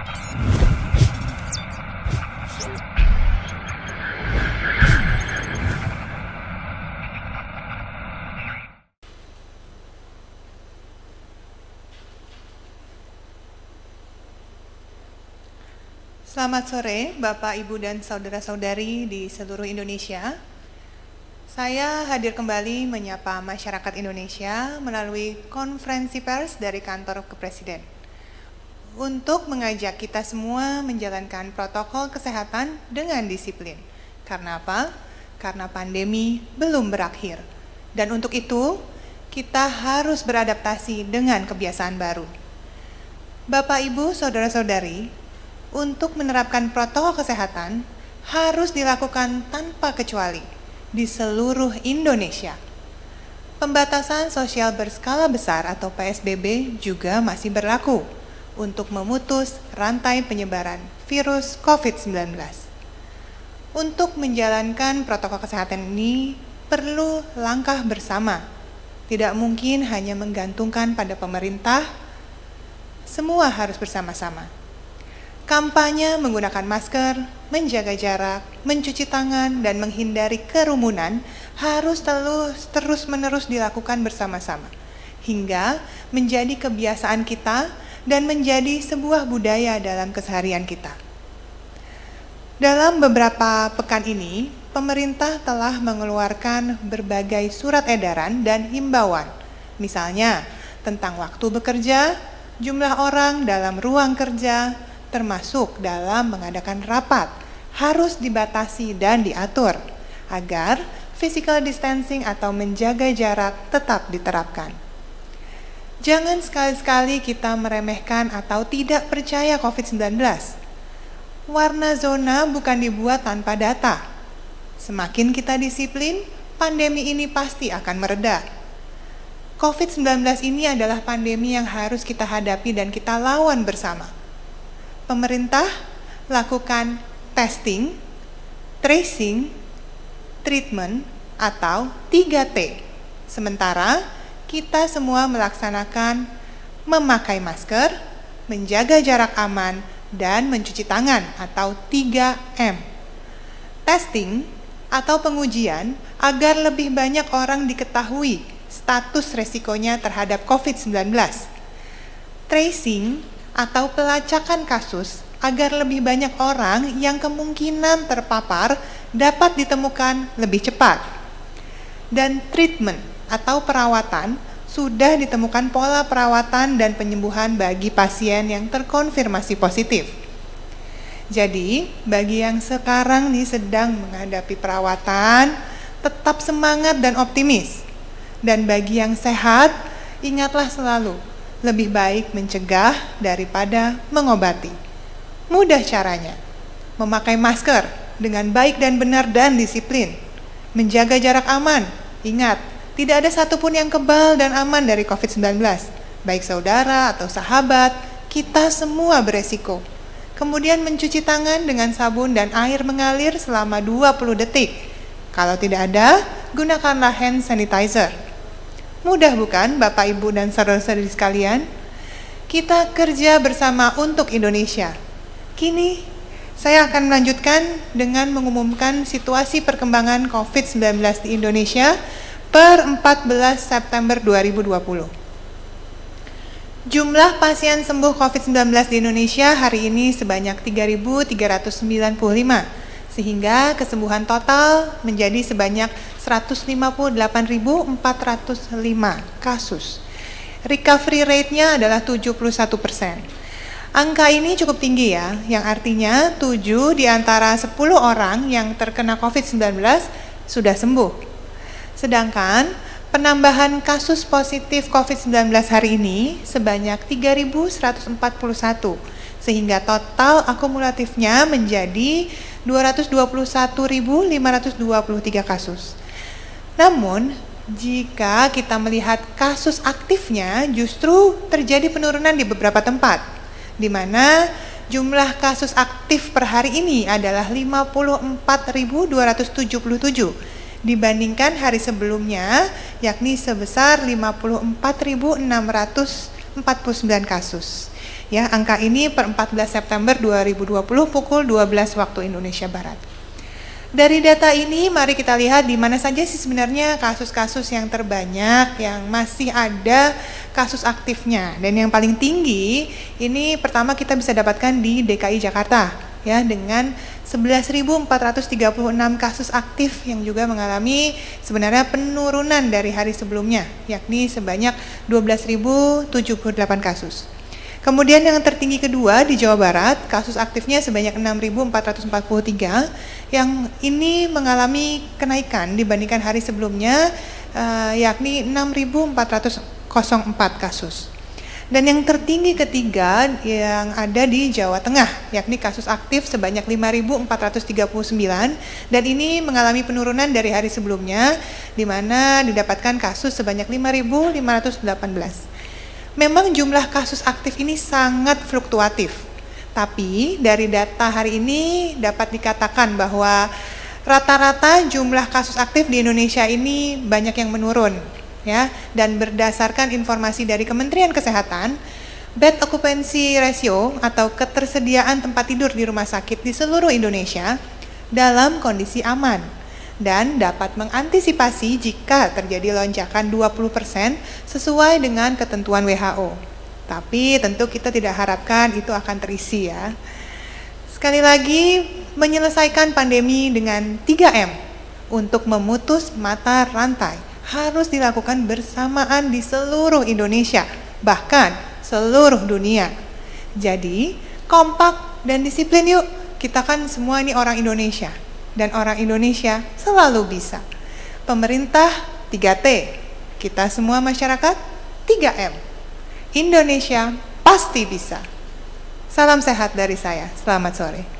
Selamat sore, Bapak, Ibu, dan saudara-saudari di seluruh Indonesia. Saya hadir kembali menyapa masyarakat Indonesia melalui konferensi pers dari kantor Kepresiden untuk mengajak kita semua menjalankan protokol kesehatan dengan disiplin. Karena apa? Karena pandemi belum berakhir. Dan untuk itu, kita harus beradaptasi dengan kebiasaan baru. Bapak, Ibu, saudara-saudari, untuk menerapkan protokol kesehatan harus dilakukan tanpa kecuali di seluruh Indonesia. Pembatasan sosial berskala besar atau PSBB juga masih berlaku untuk memutus rantai penyebaran virus COVID-19. Untuk menjalankan protokol kesehatan ini perlu langkah bersama. Tidak mungkin hanya menggantungkan pada pemerintah, semua harus bersama-sama. Kampanye menggunakan masker, menjaga jarak, mencuci tangan, dan menghindari kerumunan harus terus-menerus dilakukan bersama-sama, hingga menjadi kebiasaan kita dan menjadi sebuah budaya dalam keseharian kita. Dalam beberapa pekan ini, pemerintah telah mengeluarkan berbagai surat edaran dan himbauan, misalnya tentang waktu bekerja, jumlah orang dalam ruang kerja, termasuk dalam mengadakan rapat, harus dibatasi dan diatur agar physical distancing atau menjaga jarak tetap diterapkan. Jangan sekali-sekali kita meremehkan atau tidak percaya COVID-19. Warna zona bukan dibuat tanpa data. Semakin kita disiplin, pandemi ini pasti akan mereda. COVID-19 ini adalah pandemi yang harus kita hadapi dan kita lawan bersama. Pemerintah lakukan testing, tracing, treatment atau 3T. Sementara kita semua melaksanakan memakai masker, menjaga jarak aman, dan mencuci tangan atau 3M. Testing atau pengujian agar lebih banyak orang diketahui status resikonya terhadap COVID-19. Tracing atau pelacakan kasus agar lebih banyak orang yang kemungkinan terpapar dapat ditemukan lebih cepat. Dan treatment atau perawatan, sudah ditemukan pola perawatan dan penyembuhan bagi pasien yang terkonfirmasi positif. Jadi, bagi yang sekarang sedang menghadapi perawatan, tetap semangat dan optimis. Dan bagi yang sehat, ingatlah selalu, lebih baik mencegah daripada mengobati. Mudah caranya, memakai masker dengan baik dan benar dan disiplin, menjaga jarak aman. Ingat, tidak ada satupun yang kebal dan aman dari COVID-19, baik saudara atau sahabat, kita semua beresiko. Kemudian mencuci tangan dengan sabun dan air mengalir selama 20 detik. Kalau tidak ada, gunakanlah hand sanitizer. Mudah bukan Bapak, Ibu, dan saudara-saudari sekalian? Kita kerja bersama untuk Indonesia. Kini, saya akan melanjutkan dengan mengumumkan situasi perkembangan COVID-19 di Indonesia per 14 September 2020. Jumlah pasien sembuh COVID-19 di Indonesia hari ini sebanyak 3.395, sehingga kesembuhan total menjadi sebanyak 158.405 kasus. Recovery rate-nya adalah 71%. Angka ini cukup tinggi ya, yang artinya 7 di antara 10 orang yang terkena COVID-19 sudah sembuh. Sedangkan penambahan kasus positif COVID-19 hari ini sebanyak 3.141, sehingga total akumulatifnya menjadi 221.523 kasus. Namun, jika kita melihat kasus aktifnya justru terjadi penurunan di beberapa tempat, di mana jumlah kasus aktif per hari ini adalah 54.277 dibandingkan hari sebelumnya, yakni sebesar 54.649 kasus. Ya, angka ini per 14 September 2020 pukul 12 waktu Indonesia Barat. Dari data ini mari kita lihat di mana saja sih sebenarnya kasus-kasus yang terbanyak yang masih ada kasus aktifnya. Dan yang paling tinggi ini pertama kita bisa dapatkan di DKI Jakarta ya, dengan 11.436 kasus aktif yang juga mengalami sebenarnya penurunan dari hari sebelumnya, yakni sebanyak 12.078 kasus. Kemudian yang tertinggi kedua di Jawa Barat, kasus aktifnya sebanyak 6.443, yang ini mengalami kenaikan dibandingkan hari sebelumnya, yakni 6.404 kasus. Dan yang tertinggi ketiga yang ada di Jawa Tengah, yakni kasus aktif sebanyak 5.439, dan ini mengalami penurunan dari hari sebelumnya, di mana didapatkan kasus sebanyak 5.518. Memang jumlah kasus aktif ini sangat fluktuatif, tapi dari data hari ini dapat dikatakan bahwa rata-rata jumlah kasus aktif di Indonesia ini banyak yang menurun, ya. Dan berdasarkan informasi dari Kementerian Kesehatan, bed occupancy ratio atau ketersediaan tempat tidur di rumah sakit di seluruh Indonesia dalam kondisi aman dan dapat mengantisipasi jika terjadi lonjakan 20% sesuai dengan ketentuan WHO. Tapi tentu kita tidak harapkan itu akan terisi ya. Sekali lagi, menyelesaikan pandemi dengan 3M untuk memutus mata rantai harus dilakukan bersamaan di seluruh Indonesia, bahkan seluruh dunia. Jadi, kompak dan disiplin yuk, kita kan semua ini orang Indonesia. Dan orang Indonesia selalu bisa. Pemerintah 3T, kita semua masyarakat 3M. Indonesia pasti bisa. Salam sehat dari saya, selamat sore.